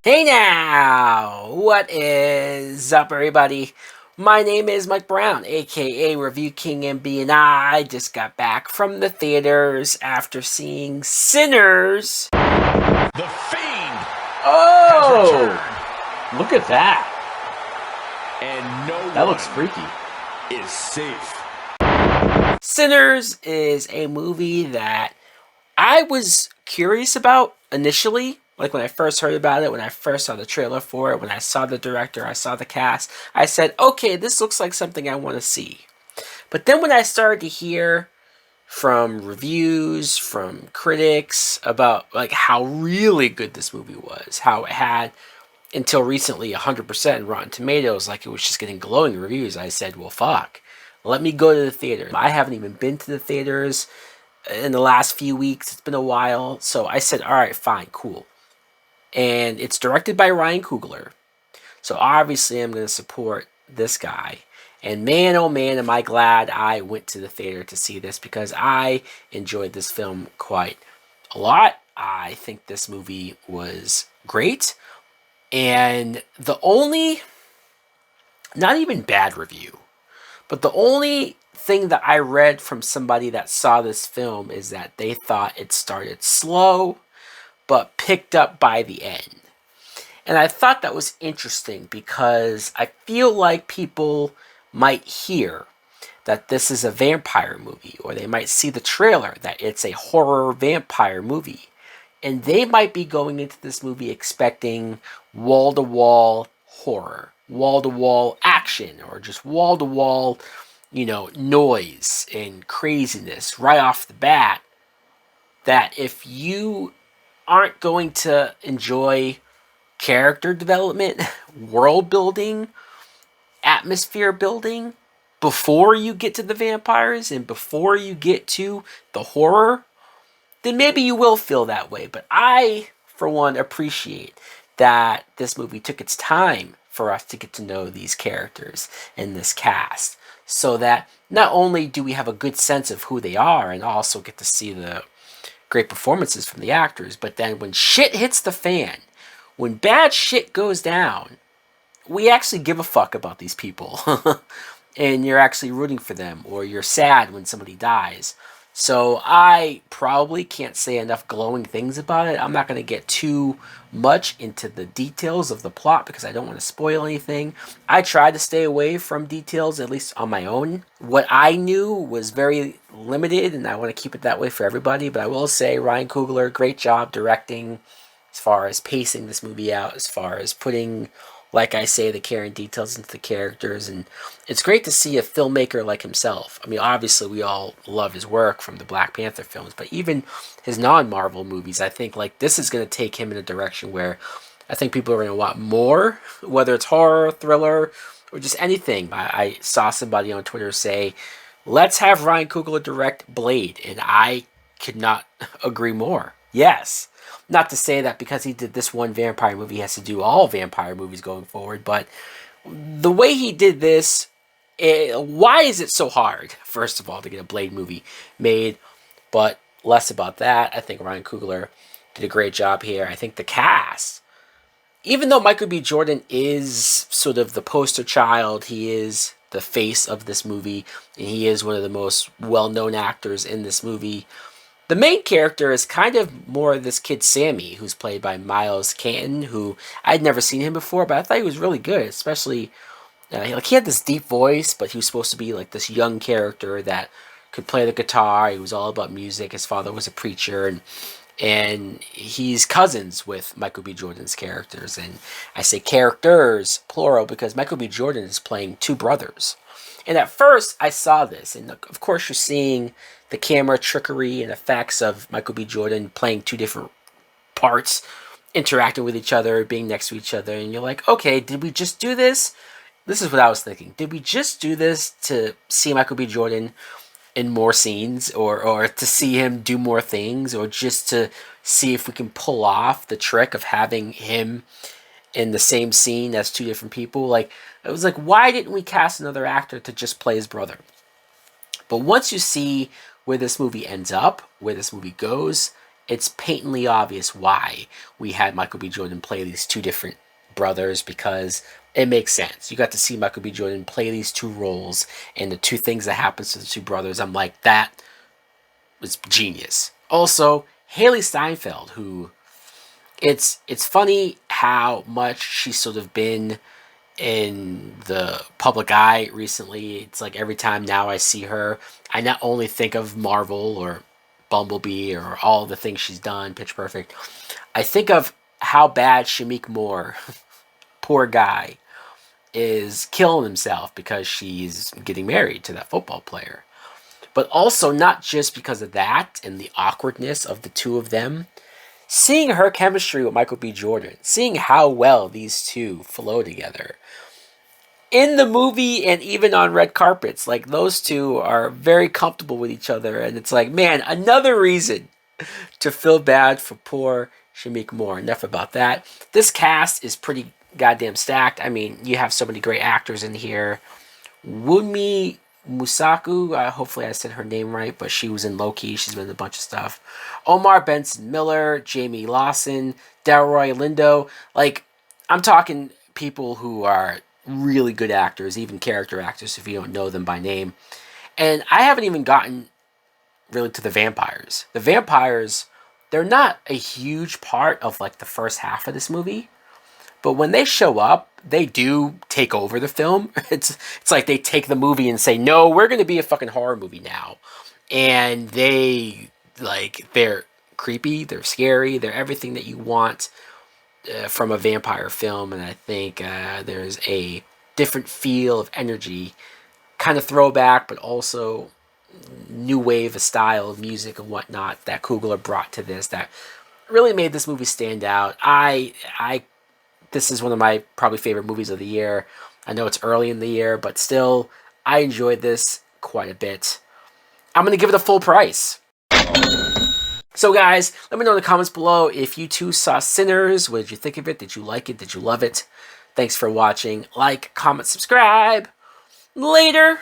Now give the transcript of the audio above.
Hey now! What is up, everybody? My name is Mike Brown, aka Review King MB, and I just got back from the theaters after seeing Sinners. The Fiend Oh! has Look at that. returned, and no That looks one freaky. is safe. Sinners is a movie that I was curious about initially. Like when I first heard about it, when I first saw the trailer for it, when I saw the director, I saw the cast, I said, okay, this looks like something I want to see. But then when I started to hear from reviews, from critics about like how really good this movie was, how it had until recently 100% Rotten Tomatoes, like it was just getting glowing reviews, I said, well, fuck. Let me go to the theater. I haven't even been to the theaters in the last few weeks. It's been a while. So I said, all right, fine, cool. And it's directed by Ryan Coogler. So obviously I'm going to support this guy. And man, oh man, am I glad I went to the theater to see this, because I enjoyed this film quite a lot. I think this movie was great. And the only, not even bad review, but the only thing that I read from somebody that saw this film is that they thought it started slow but picked up by the end. And I thought that was interesting because I feel like people might hear that this is a vampire movie, or they might see the trailer that it's a horror vampire movie, and they might be going into this movie expecting wall-to-wall horror, wall-to-wall action, or just wall-to-wall, noise and craziness right off the bat. That if you aren't going to enjoy character development, world building, atmosphere building before you get to the vampires and before you get to the horror, then maybe you will feel that way. But I, for one, appreciate that this movie took its time for us to get to know these characters and this cast, so that not only do we have a good sense of who they are and also get to see the great performances from the actors, but then when shit hits the fan, when bad shit goes down, we actually give a fuck about these people. And you're actually rooting for them, or you're sad when somebody dies. So I probably can't say enough glowing things about it. I'm not going to get too much into the details of the plot because I don't want to spoil anything. I tried to stay away from details, at least on my own. What I knew was very limited, and I want to keep it that way for everybody. But I will say, Ryan Coogler, great job directing, as far as pacing this movie out, as far as putting, like I say, the care and details into the characters. And it's great to see a filmmaker like himself. I mean, obviously we all love his work from the Black Panther films, but even his non-Marvel movies, I think like this is going to take him in a direction where I think people are going to want more, whether it's horror, thriller, or just anything. I saw somebody on Twitter say, let's have Ryan Coogler direct Blade, and I could not agree more. Yes. Not to say that because he did this one vampire movie, he has to do all vampire movies going forward, but the way he did this, why is it so hard, first of all, to get a Blade movie made? But less about that. I think Ryan Coogler did a great job here. I think the cast, even though Michael B. Jordan is sort of the poster child, he is the face of this movie, and he is one of the most well-known actors in this movie. The main character is kind of more this kid Sammy, who's played by Miles Canton, who I'd never seen him before, but I thought he was really good, especially he had this deep voice, but he was supposed to be like this young character that could play the guitar. He was all about music. His father was a preacher, and he's cousins with Michael B. Jordan's characters. And I say characters plural because Michael B. Jordan is playing two brothers. And at first, I saw this, and of course, you're seeing the camera trickery and effects of Michael B. Jordan playing two different parts, interacting with each other, being next to each other, and you're like, okay, did we just do this? This is what I was thinking. Did we just do this to see Michael B. Jordan in more scenes, or to see him do more things, or just to see if we can pull off the trick of having him in the same scene as two different people? Like, it was like, why didn't we cast another actor to just play his brother? But once you see where this movie ends up, where this movie goes, it's patently obvious why we had Michael B. Jordan play these two different brothers, because it makes sense. You got to see Michael B. Jordan play these two roles, and the two things that happens to the two brothers, I'm like, that was genius. Also, Haley Steinfeld, who it's funny how much she's sort of been in the public eye recently. It's like every time now I see her, I not only think of Marvel or Bumblebee or all the things she's done, Pitch Perfect, I think of how bad Shameik Moore, poor guy, is killing himself because she's getting married to that football player. But also not just because of that and the awkwardness of the two of them, seeing her chemistry with Michael B. Jordan, seeing how well these two flow together in the movie and even on red carpets, like those two are very comfortable with each other, and it's like, man, another reason to feel bad for poor Shameik Moore. Enough about that. This cast is pretty goddamn stacked. I mean, you have so many great actors in here. Wunmi Musaku, hopefully I said her name right, but she was in Loki. She's been in a bunch of stuff. Omar Benson Miller, Jamie Lawson, Delroy Lindo. Like, I'm talking people who are really good actors, even character actors if you don't know them by name. And I haven't even gotten really to the vampires. The vampires, they're not a huge part of like the first half of this movie. But when they show up, they do take over the film. It's like they take the movie and say, no, we're going to be a fucking horror movie now. And they're creepy, they're scary, they're everything that you want from a vampire film. And I think there's a different feel of energy, kind of throwback, but also new wave of style of music and whatnot that Coogler brought to this that really made this movie stand out. This is one of my probably favorite movies of the year. I know it's early in the year, but still, I enjoyed this quite a bit. I'm going to give it a full price. So guys, let me know in the comments below if you too saw Sinners. What did you think of it? Did you like it? Did you love it? Thanks for watching. Like, comment, subscribe. Later.